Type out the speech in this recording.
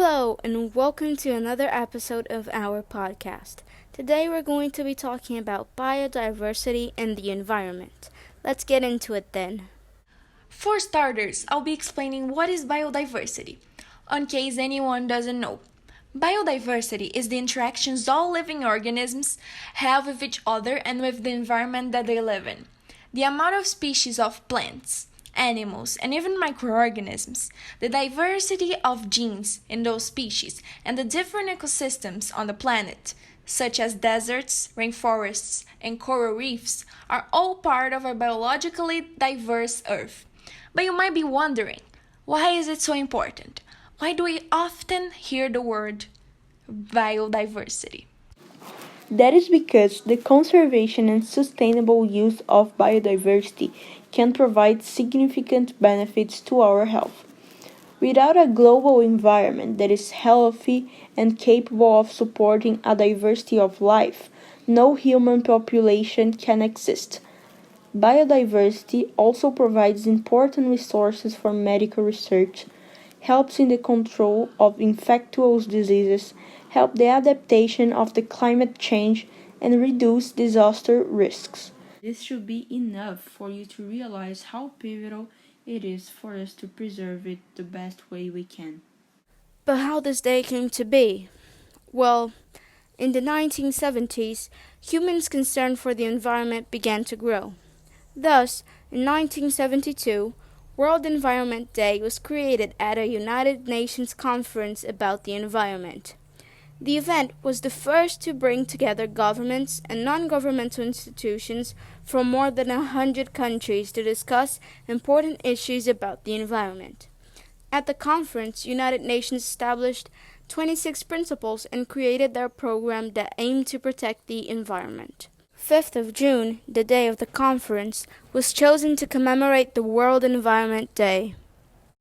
Hello, and welcome to another episode of our podcast. Today we're going to be talking about biodiversity and the environment. Let's get into it then. For starters, I'll be explaining what is biodiversity, in case anyone doesn't know. Biodiversity is the interactions all living organisms have with each other and with the environment that they live in. The amount of species of plants, animals, and even microorganisms, the diversity of genes in those species, and the different ecosystems on the planet, such as deserts, rainforests, and coral reefs, are all part of a biologically diverse Earth. But you might be wondering, why is it so important? Why do we often hear the word biodiversity? That is because the conservation and sustainable use of biodiversity can provide significant benefits to our health. Without a global environment that is healthy and capable of supporting a diversity of life, no human population can exist. Biodiversity also provides important resources for medical research, helps in the control of infectious diseases, help the adaptation of the climate change, and reduce disaster risks. This should be enough for you to realize how pivotal it is for us to preserve it the best way we can. But how this day came to be? Well, in the 1970s, humans' concern for the environment began to grow. Thus, in 1972, World Environment Day was created at a United Nations conference about the environment. The event was the first to bring together governments and non-governmental institutions from more than 100 countries to discuss important issues about the environment. At the conference, United Nations established 26 principles and created their program that aimed to protect the environment. 5th of June, the day of the conference, was chosen to commemorate the World Environment Day.